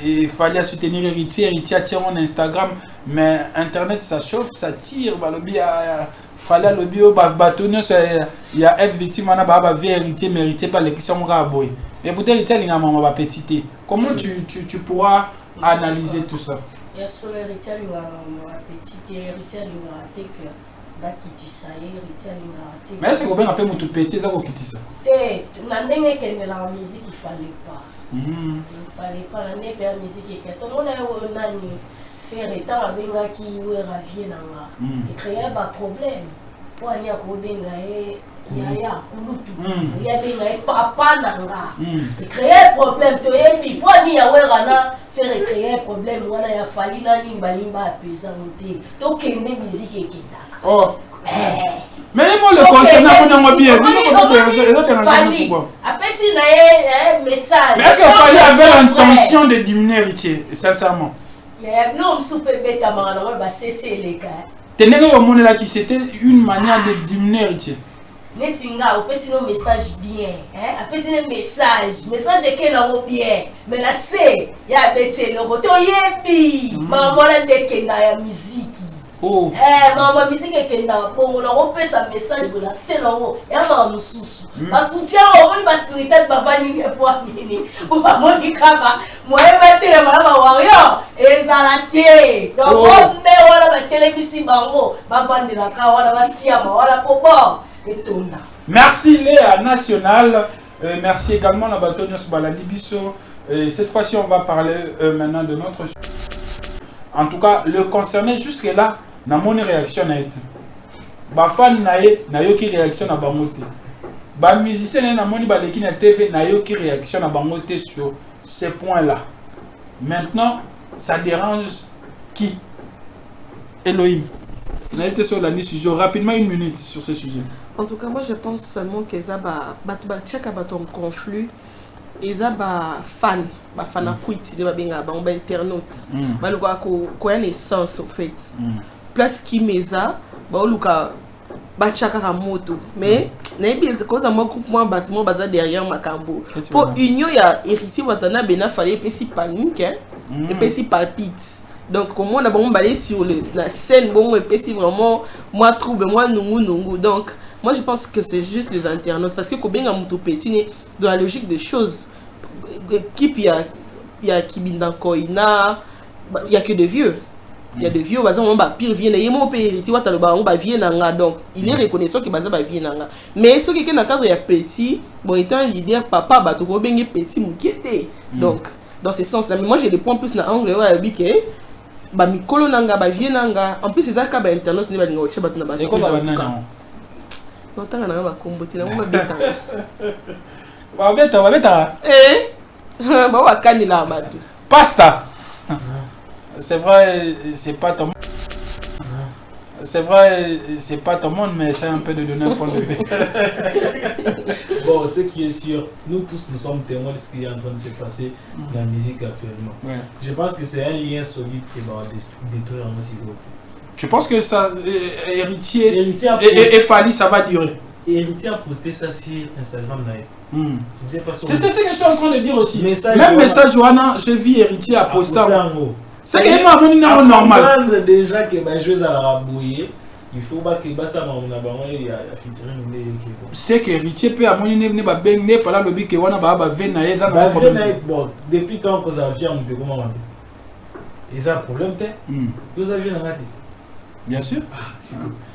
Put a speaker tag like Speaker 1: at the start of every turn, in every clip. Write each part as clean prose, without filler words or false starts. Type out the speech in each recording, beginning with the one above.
Speaker 1: il fallait soutenir héritier tient en Instagram, mais internet ça chauffe, ça tire, bah lobby fallait lobby au bâtonnier, il y a F victime, on a bah héritier mérité par les qui sont rabois. Mais pour héritier il y a maman va petite. Comment tu pourras analyser tout ça?
Speaker 2: Il y a sur l'héritier il y a petite héritier il y a que
Speaker 1: mais est-ce que vous avez un peu de petit ça qui ça?
Speaker 2: La musique il fallait pas. Il fallait pas la musique que tout le monde a faire état avec qui revient et créer un problème. Pour aller à côté il y a papa nanga. Créer un problème to et pour aller à faire créer un problème on a fallu la limba apaiser monter. Donc une musique qui
Speaker 1: oh. Mais moi le concernant on a bien.
Speaker 2: Après si na message.
Speaker 1: Mais est-ce qu'il fallait avoir l'intention de diminuer héritier sincèrement?
Speaker 2: Non, soupe bête à moi, bah c'est les cas.
Speaker 1: Tenez au monde là qui c'était une manière de diminuer héritier.
Speaker 2: Netinga, on peut sinon message bien, hein? Après c'est un message est là bien. Mais là c'est, il y a bête le retour yebi. Maman là de la musique.
Speaker 1: Oh.
Speaker 2: Maman musique est là. Bon, on a un message de la scène en haut. Et on a un sous. Parce que tiens, on va pas spirituel baba ni pour ni. Ou pas mon kaba. Moi mettre le malama warrior et zalaté. Donc on met wala ba télévision bango. Ba bande la ka wala ba siama wala popo et tonda.
Speaker 1: Merci Léa National. Merci également la Batonios Baladi Bisso. Cette fois-ci, on va parler maintenant de notre. En tout cas, le concerné jusque-là, na mon réaction a été. Ba fan na yo qui réaction à bangote. Ba musicien na moni ba leki na TV na yo qui réaction à bangote sur ces points-là. Maintenant, ça dérange qui? Elohim. On a été sur la liste sujet rapidement 1 minute sur ce sujet.
Speaker 3: En tout cas, moi je pense seulement que ça va check about un conflit. Et ça va fan à quit de ba internaute. Ba le quoi l'essence au fait. Plus qui meza ba luka ba chaka moto mais na bien cause moi coupe moi battement baza derrière makambo. Pour union ya héritier watana bena fallait pesi panique et pesi palpite. Donc comme on a bon balé sur la scène bon et pesi vraiment moi trouve moi nungu donc moi je pense que c'est juste les internautes parce que Kobenga Muto Petit dans la logique des choses qui il y a Kibinda Koina il y a que des vieux. Il y a des vieux bazan on ba pire vieux et mon pays tu vois ta le ba on ba vieux nanga donc il est reconnaissant que bazan ba vieux nanga mais ceux qui est dans cadre ya petit bon étant un leader papa ba to bengi petit mukete donc dans ce sens là mais moi je les prends plus na angle ouais biké ba mikolo nanga ba vieux nanga en plus c'est ça ka ba internet ni ba linga oche ba na ba
Speaker 1: et comment ba nana
Speaker 3: non tanga na ba komboti na mo ba beta
Speaker 1: ba beta
Speaker 3: ba wa kanila ba tu
Speaker 1: pasta. C'est vrai, c'est pas ton monde. C'est vrai, c'est pas ton monde, mais c'est un peu de donner un point de vue.
Speaker 4: Bon, ce qui est sûr, nous tous nous sommes témoins de ce qui est en train de se passer dans la musique actuellement. Ouais. Je pense que c'est un lien solide qui va détruire un aussi gros.
Speaker 1: Tu penses que ça, héritier et Fali, ça va durer?
Speaker 4: Héritier a posté ça sur Instagram.
Speaker 1: C'est ce que je suis en train de dire aussi. Même message, Johanna, j'ai vu héritier à poster. C'est que c'est normal.
Speaker 4: Déjà que les joueurs à rabouiller, il faut pas que ça
Speaker 1: c'est que héritier peut amener ne ba ben ne fala lobi que wana ba vena eza
Speaker 4: na problème. Bon, depuis quand vous avez un comment on dit? Et ça problème vous avez un raté.
Speaker 1: Bien sûr.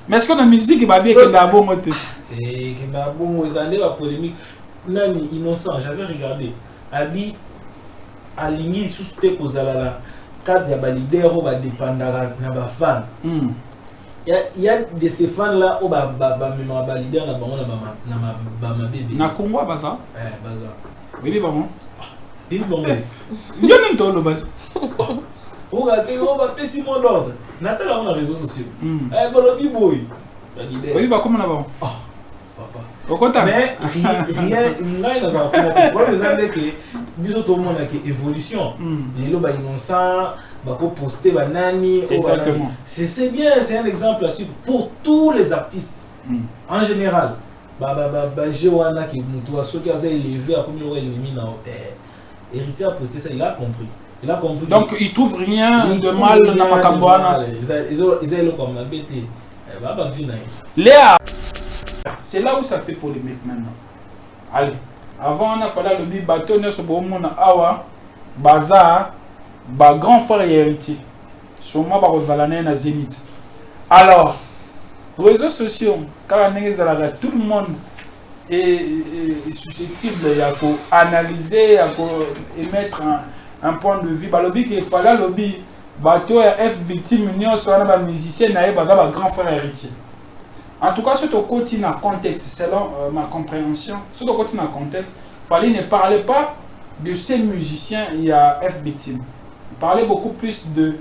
Speaker 1: Mais est-ce qu'on a musique va bien que d'abord moté?
Speaker 4: Et que d'abord ils allaient la polémique. Nani innocent, j'avais regardé. Abi aligné sous tes causes là. Quand il y a des leaders qui dépendent de fans. Il y a de ces fans là qui sont des leaders dans bébé.
Speaker 1: Na Congo baza?
Speaker 4: Baza.
Speaker 1: Oui, maman.
Speaker 4: Oui, maman.
Speaker 1: Il y a même temps le bas.
Speaker 4: On va faire si mon ordre. Nathalie on a réseaux sociaux. Bolobi boy.
Speaker 1: Oui, bah comment on a
Speaker 4: papa.
Speaker 1: Au contraire.
Speaker 4: Mais rien n'a pas. Pour les années que bisous tout le monde a que évolution. Les lots bah innocent, bah pour poster bah nani.
Speaker 1: Exactement.
Speaker 4: C'est bien, c'est un exemple à suivre pour tous les artistes en général. Johanna qui est ceux qui ont élevé à combien on est éliminé dans terre. Héritier a posté ça, il a compris. Il a compris.
Speaker 1: Donc il trouve rien de mal dans Makambouana.
Speaker 4: Ils ont comme la bête.
Speaker 1: Léa, c'est là où ça fait polémique maintenant. Allez, avant on a fallu le dire bateau ne se bomona awa bazar ba grand frère et héritier. Sûrement ba rozalane na Zénith. Alors, réseaux sociaux, car tout le monde est susceptible d'analyser, d'émettre un point de vue. Le but qu'il fallait lobby bateau F victime union sur un musicien naïf bazar ba grand frère et héritier. En tout cas, sur ton côté dans le contexte, selon ma compréhension, sur ton côté dans le contexte, il fallait ne parler pas de ces musiciens, il y a F victime. Il parlait beaucoup plus de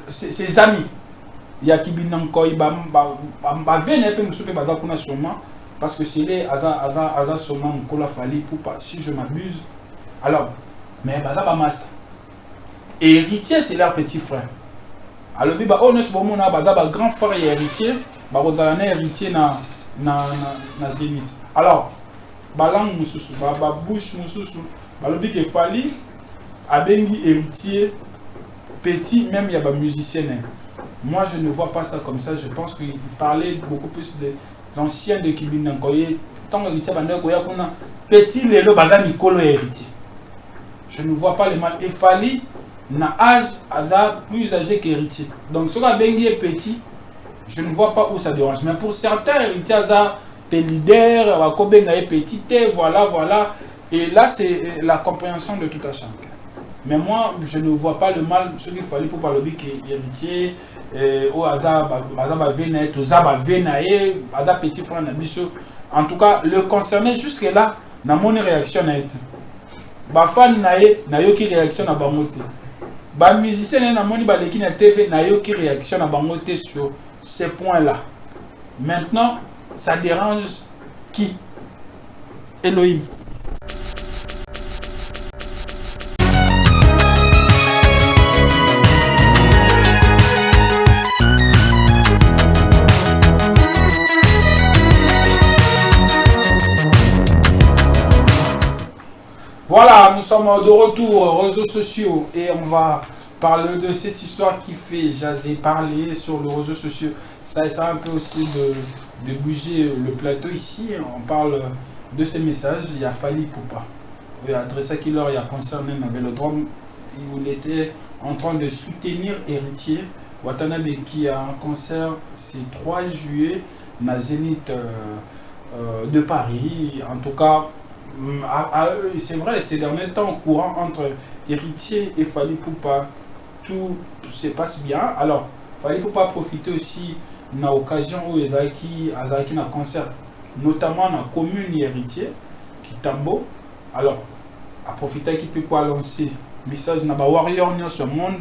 Speaker 1: ses amis. Il y a Kibinanko, il y a sûrement, parce que c'est les Aza sûrement Fali pour pas, si je m'abuse. Alors, mais Baza pas master. Et héritier, c'est leur petit frère. Alors, on est grand frère et héritier, on a héritier na Zénith. Alors, balang mususu, bouche mususu, balobi ke fali, abengi héritier, petit, même il y a des musiciens. Moi, je ne vois pas ça comme ça. Je pense qu'il parlait beaucoup plus des anciens de Kibinankoye. Tant que héritier, petit, les bazar Mikolo héritier. Je ne vois pas le mal. Et fali, na âge plus âgé qu'héritier. Donc, ce Bengi est petit, je ne vois pas où ça dérange. Mais pour certains héritiers, leader, Wakobenga est petit, voilà. Et là, c'est la compréhension de tout à chacun. Mais moi, je ne vois pas le mal. Ce qu'il fallait pour parler de héritier, au hasard, petit frère, en tout cas, le concerné jusque-là, na mon réaction a été. Bafan nayo qui réaction à Bangote. Ba musicien na moni ba leki na TV nayo qui réaction à Bangote sur ces points-là. Maintenant, ça dérange qui? Elohim. Voilà, nous sommes de retour aux réseaux sociaux et on va parler de cette histoire qui fait jaser, parler sur les réseaux sociaux. Ça un peu aussi de bouger le plateau ici. On parle de ces messages. Il y a Fali Poupa. Il y a adressé qui leur il y a concerné le Vélodrome. Il était en train de soutenir héritier Watanabe qui a un concert c'est 3 juillet na Zénith de Paris. En tout cas, c'est vrai, ces derniers temps, courant entre héritier et Fali Poupa, tout se passe bien. Alors, Fali Poupa profiter aussi de l'occasion où il y a un concert, notamment dans la commune héritier, Kitambo. Alors, à profiter qui peut pas lancer message dans les warriors sur le monde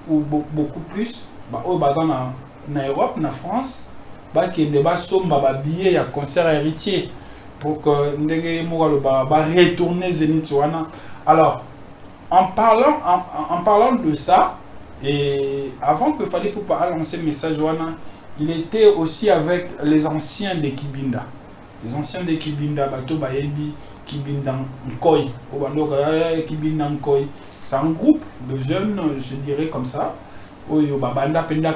Speaker 1: ou beaucoup plus, au dans Europe, en France, qui ne va pas billet à concert héritier. Pour que nous retourner Zénith. Alors, en parlant de ça, et avant que Fali Poupa lancer le message, il était aussi avec les anciens de Kibinda. Les anciens de Kibinda, Bato Bayebi, Kibinda Nkoi. Kibinda Nkoi. C'est un groupe de jeunes, je dirais comme ça. Oyo Babanda Penda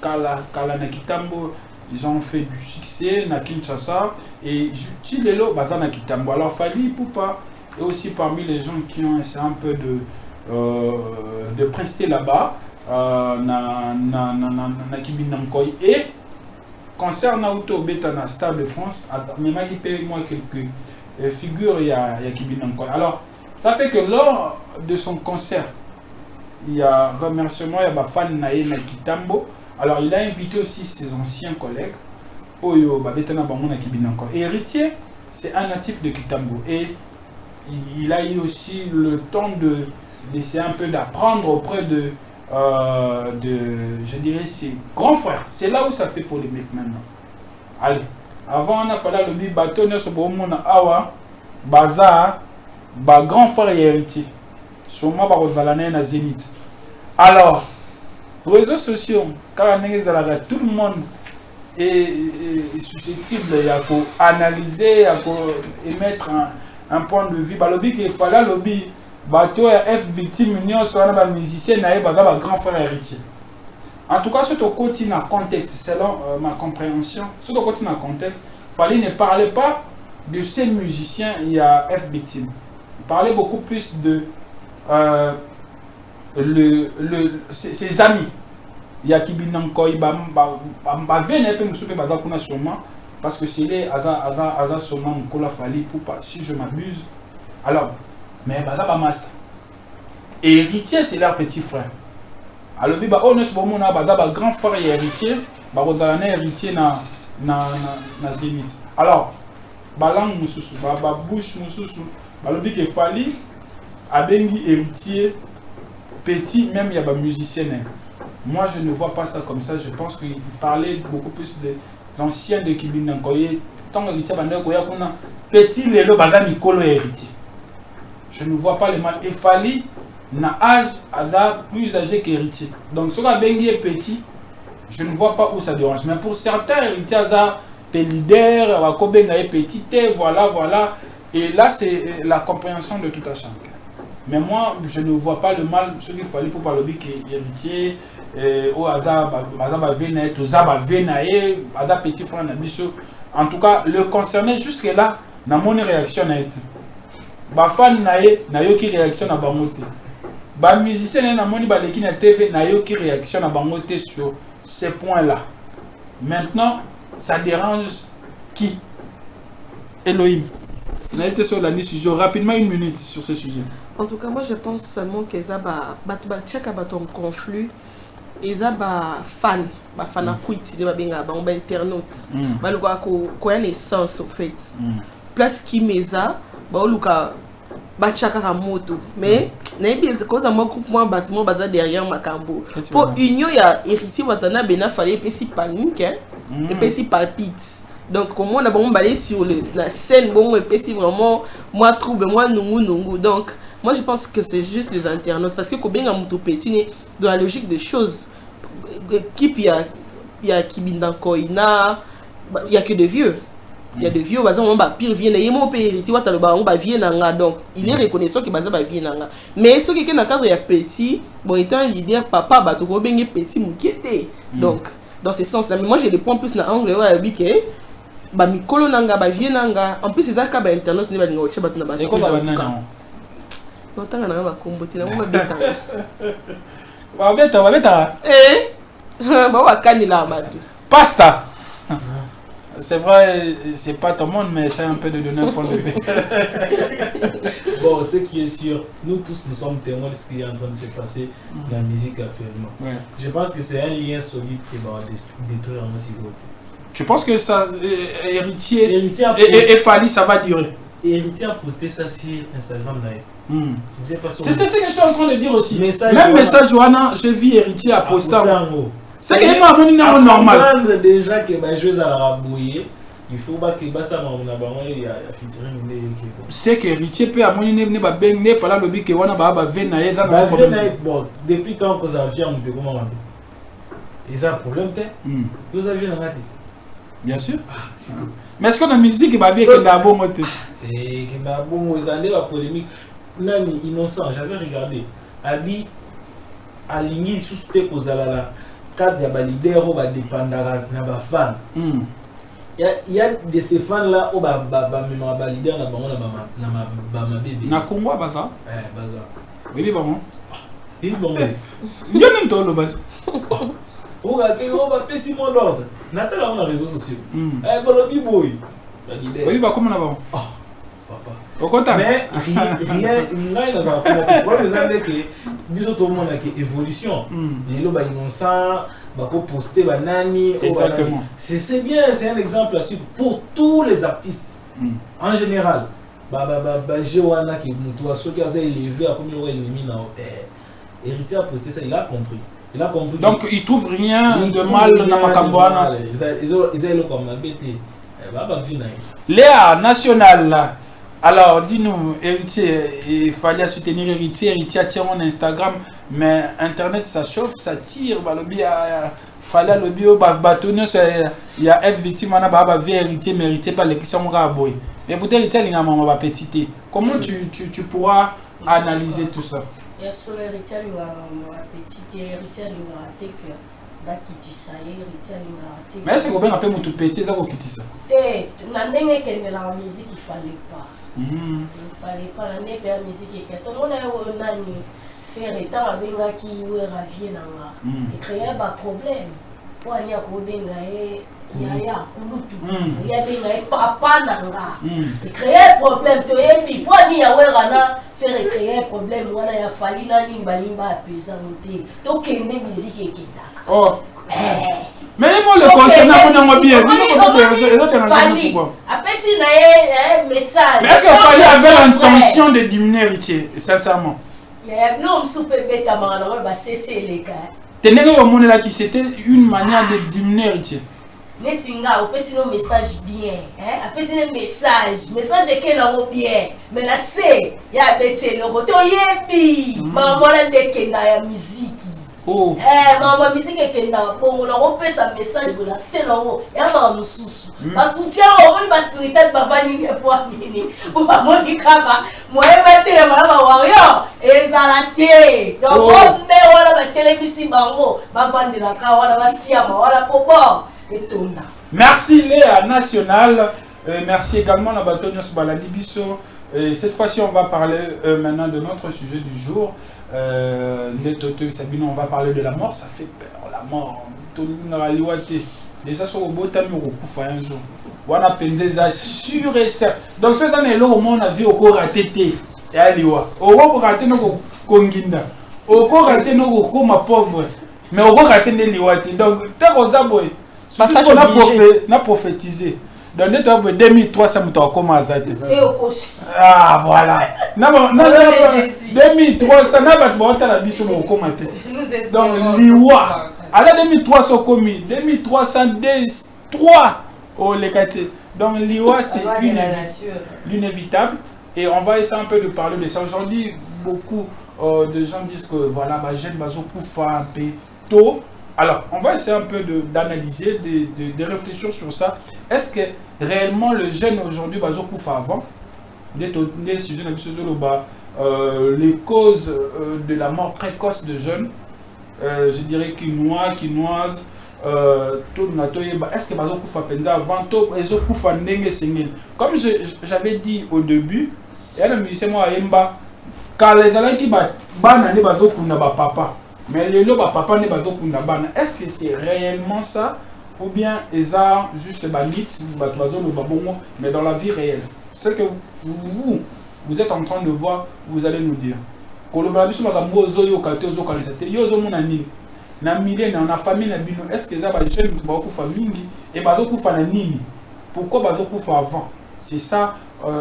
Speaker 1: Kala Nakitambo. Ils ont fait du succès na Kinshasa et Chilelo Bazana Kitambo. Alors Fali Poupa est aussi parmi les gens qui ont essayé un peu de prester là-bas na Kibinankoy. Et concernant Auto Beta na Stade de France, même qui paye moi quelques figures il y a Kibinankoy. Alors ça fait que lors de son concert, il y a remerciement, il y a fan na Kitambo. Alors, il a invité aussi ses anciens collègues. Héritier, c'est un natif de Kitambo. Et il a eu aussi le temps d'essayer un peu d'apprendre auprès de, je dirais, ses grands frères. C'est là où ça fait polémique maintenant. Allez, avant, on a fallu le dire, bateau ne se bomona awa, bazar, grand frère et héritier. Sûrement, bazalane na Zénith. Alors, réseaux sociaux, car tout le monde est susceptible d'analyser, d'émettre un point de vue. Balobi qu'il fallait lobby. Bateau F victime union soit un musicien naïf un grand frère héritier. En tout cas, sur ton côté dans contexte, selon ma compréhension, sur ton côté dans contexte, fallait ne parler pas de ces musiciens il y a F victime. Parler beaucoup plus de ses amis. Il y a qui binanko il va venir peu musupe baza kuna sûrement parce que c'est les aza sûrement kola fali pour pas si je m'abuse. Alors mais baza pas master. Héritier c'est leur petit frère. Alors bi ba honnête bon mona baza ba grand frère et héritier, ba rozalana héritier na Zénith. Alors balang mususu ba bouche mususu balobi ke fali abengi héritier petit même il y a ba musicien. Moi, je ne vois pas ça comme ça. Je pense qu'il parlait beaucoup plus des anciens de Kibina Koye. Tant héritier, petit lélo, bazar Mikolo héritier. Je ne vois pas le mal. Et Fali, na âge, plus âgé qu'héritier. Donc, si on a Bengi est petit, je ne vois pas où ça dérange. Mais pour certains héritiers, des leaders, Wakobenga est petit, voilà. Et là, c'est la compréhension de tout à chacun. Mais moi, je ne vois pas le mal, ce qu'il fallait pour parler qui est héritier, au hasard, petit frère Nabiso. En tout cas, le concerné jusque-là, dans mon réaction a été. Ba fan nayo qui réaction à Bamote. Ba musicien na moni ba leki na TV nayo qui réaction à Bamote sur ces points-là. Maintenant, ça dérange qui? Elohim. On a été sur la décision rapidement 1 minute sur ce sujet.
Speaker 3: En tout cas, moi je pense seulement qu'ils ont un conflit. Ils ont fan, fan à quitté, ils ont internaute. Ils ont une essence en fait. Plus qui meza, ils ont moto. Mais cause moi groupe moi bâtiment bazar derrière Makambo. Pour union il y a héritier watana bena fallait épais panique épais palpite. Donc comment on a bon balé sur la scène bon épais vraiment moi trouble moi nungu. Donc moi je pense que c'est juste les internautes parce que Kobenga Moutou Petit dans la logique des choses qui il y a Kibindanko il y a que des vieux. Il y a des vieux, on va pire vieux, il y a mon pays, tu vois, on va vieux nanga, donc il est reconnaissant que baza va vieux nanga. Mais ce qui est dans cadre il y a petit, bon étant un leader, papa, bah tu vois bien petit moukiete. Donc dans ce sens-là, mais moi je le prends plus dans l'angle où il y a bah mikolo nanga, bah vieux nanga. En plus c'est ça qu'à internet, c'est pas une autre chose, bah tu n'as pas.
Speaker 1: Et quoi ça va non?
Speaker 3: Non, tant qu'on a un combo, tu n'as pas béton.
Speaker 1: Va bêta.
Speaker 3: Bah va canner là, bah tu.
Speaker 1: Pasta. C'est vrai, c'est pas tout le monde, mais c'est un peu de donner un point de vue.
Speaker 4: Bon, ce qui est sûr, nous tous nous sommes témoins de ce qui est en train de se passer dans la musique actuellement. Ouais. Je pense que c'est un lien solide qui va détruire un aussi gros.
Speaker 1: Tu penses que ça, héritier et Fali, ça va durer?
Speaker 4: Héritier a posté ça sur Instagram d'ailleurs.
Speaker 1: C'est ce que je suis en train de dire aussi. Même message, Johanna, j'ai vu héritier à poster. C'est que c'est normal.
Speaker 4: Déjà que les joueurs à la bouillir, il faut pas que ça il a featuring.
Speaker 1: C'est que héritier peut amener ne ba ben ne fala lobi que wana ba venaye dans
Speaker 4: le bon depuis quand vous aviez on comment on dit. Et ça problème vous aviez dans raté.
Speaker 1: Bien sûr. Mais est-ce qu'on a musique va bien que d'abord moté.
Speaker 4: Et que d'abord ils allaient la polémique. Nani innocent, j'avais regardé. Abi aligné sous tes causes là. Quand il y a des leaders qui dépendent de fans. Il y a de ces fans là qui sont des leaders dans bébé.
Speaker 1: Na Congo baza?
Speaker 4: Baza.
Speaker 1: Oui, bon.
Speaker 4: Oui, bon.
Speaker 1: Il y a même tout le bas.
Speaker 4: On va faire si mon ordre. Nathalie on a les réseaux sociaux. Balobi boy.
Speaker 1: Oui, bah comment on a bon?
Speaker 4: Papa.
Speaker 1: Au contraire.
Speaker 4: Mais rien dans un problème que tout le monde a une évolution. Les gens innocents, ils poster banani.
Speaker 1: Exactement.
Speaker 4: C'est bien, c'est un exemple à suivre pour tous les artistes. En général, Johanna qui est ceux qui ont élevé à combien il mis dans l'hôtel. Héritier a posté ça, il a compris.
Speaker 1: Donc il trouve rien de mal dans Makambouana.
Speaker 4: Ils ont comme la bêtise.
Speaker 1: Léa national là. Alors dis-nous, héritier, il fallait soutenir héritier, tient mon Instagram, mais internet ça chauffe, ça tire, fallait le bio bâtonnier il y a F victime on a bah héritier mérité par les qui sont rabois mais pour héritier il y a maman petite comment tu pourras analyser tout ça
Speaker 2: il y a sur l'héritier il y a petite héritier il y a tek bakitisa héritier il y a
Speaker 1: mais est-ce que vous avez un peu mon tout petit ça kokitisa
Speaker 2: na ndenge kende la musique il fallait pas il fallait pas la ndenge la musique que tout le monde nani faire état avec qui est ravié nanga et créer un problème pour aller à kodenga yaya kulutu ya benga papa nanga et créer un problème to yebi pour aller à werana faire créer un problème wana ya fali na limba limba apesa monter to kende musique ekendaka
Speaker 1: oh mais moi le concernant on a bien
Speaker 2: après si na message
Speaker 1: mais est-ce qu'il fallait avoir l'intention de diminuer héritier sincèrement
Speaker 2: non super bête à manger bah c'est les cas
Speaker 1: tenez au monde là qui c'était une manière de diminuer héritier
Speaker 2: netinga on peut sinon message bien après c'est un message que là bien mais là c'est il y a bête le roto yebi maman là de ya musique
Speaker 1: oh
Speaker 2: maman musique ekenda bon on peut ça message de la c'est là et maman mususu parce que tiens on va spirituel baba ni pour nini pour maman ni kaka moi mettre maman warrior ezalate donc on met wala ba télévision bango ba vendre la ka wala ba siama wala popo et tonda.
Speaker 1: Merci Léa National, merci également la Batonio Baladi Bisso. Cette fois-ci on va parler maintenant de notre sujet du jour. Les Toto Sabino, on va parler de la mort, ça fait peur, la mort. Déjà sur le beau temps, on va un jour. On a pensé ça sûr et certain. Donc cette année là, on a vu au corps raté et aliwa. Au corps raté nos konginda. Au corps raté nos corps ma pauvre. Mais au corps raté ne liwati. Donc t'as cosa boy. Tout ce qu'on a prophétisé. Dans les 2300 commencé. Ah voilà. 2300 donc liwa. Alors 2300 commis, 2303 oh les quatre. Donc liwa c'est l'inévitable et on va essayer un peu de parler de ça aujourd'hui. Beaucoup de gens disent que voilà, ma jeune bazo pour faire un peu tôt. Alors, on va essayer un peu d'analyser, de réfléchir sur ça. Est-ce que réellement le jeune aujourd'hui, avant, les causes de la mort précoce de jeunes, je dirais quinoise, est-ce que avant comme j'avais dit au début, quand les gens qui papa. Mais les lots papa ne pas est-ce que c'est réellement ça ou bien ils ont juste des mythes mais dans la vie réelle ce que vous êtes en train de voir vous allez nous dire est-ce que ça va et pourquoi avant c'est ça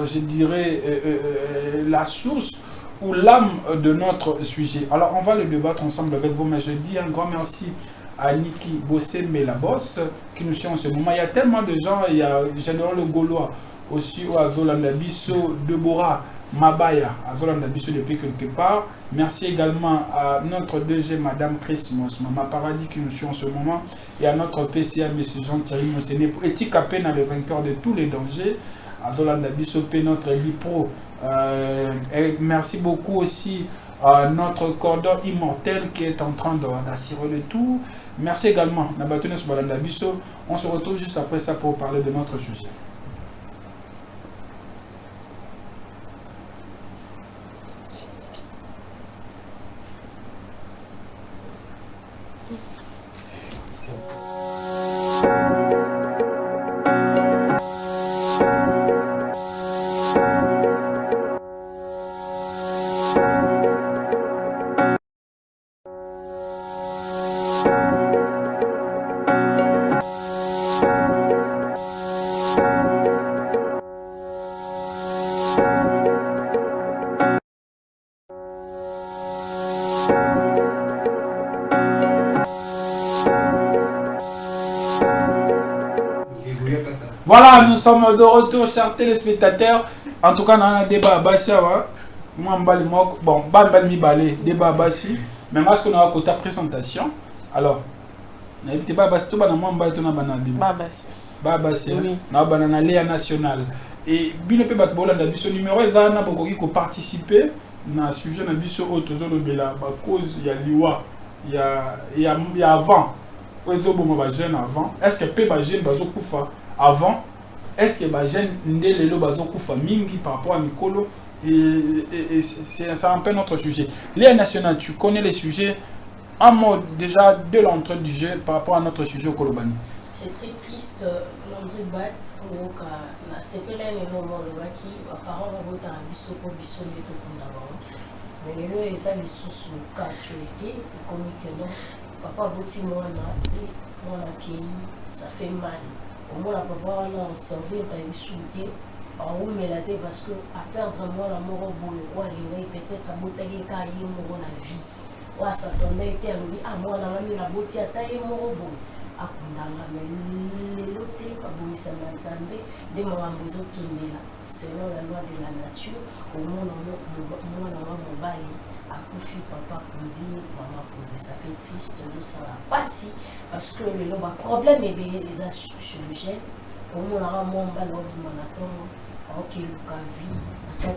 Speaker 1: je dirais la source ou l'âme de notre sujet. Alors on va le débattre ensemble avec vous, mais je dis un grand merci à Niki Bossé Melaboss qui nous suit en ce moment. Il y a tellement de gens, il y a Général Le Gaulois aussi à Zolanda Bisso, Deborah Mabaya à Zolanda Bisso depuis quelque part. Merci également à notre DG Madame Christmas, Maman Paradis qui nous suit en ce moment et à notre PCA M. Jean-Thierry Mosséné pour Éthique à peine le vainqueur de tous les dangers. À Zolanda Bisso, notre Bipro. Et merci beaucoup aussi à notre cordon immortel qui est en train d'assurer le tout. Merci également à Nabatounes Balanda Bisso. On se retrouve juste après ça pour parler de notre sujet. Voilà, nous sommes de retour, chers téléspectateurs. En tout cas, on a un débat à Bassi. Moi, bon, débat à Bassi. Mais moi, ce qu'on a à côté présentation. Alors, na ebite ba basi to bana mwamba to na bana bima ba basi na bana na Léa national et bino pe bat bolanda biso numéro eza na bokoki ko participer na sujet na biso auto zone bela ba cause ya liwa ya avant ozo bomo ba jeune avant est-ce que pe ba jeune bazo kufa avant est-ce que ba jeune ndelelo bazo kufa mingi par rapport à Mikolo et c'est un peu notre sujet. Léa national, tu connais les sujets un mot déjà de l'entrée du jeu par rapport à notre sujet au Kolobani.
Speaker 2: C'est très triste, l'André Bat, donc c'est que là, les moments de Baki, les parents ont voté un biseau pour biseau de tout le monde. Mais les lois, ça les sous actualité, et comme que non, papa voté moi là, et moi qui ça fait mal. Au moins, papa on a servi par une soutien. En haut, mais la tête parce que à perdre moi l'amour au bout, peut-être à botailler car il mourra la vie. Ou à s'attendre à lui, à moi la mamie la beauté à tailler mon robot. À condamner, mais l'autre, à Boïsa Manzambe, des moments besoin qui est là. Selon la loi de la nature, au moins on a mon bail. À Koufi, papa, pour dire, maman, pour dire, ça fait triste, ça va pas si, parce que le problème est bien les chez le gène. Au moins, on a un bon ballon de marathon. Ok, le cas vie.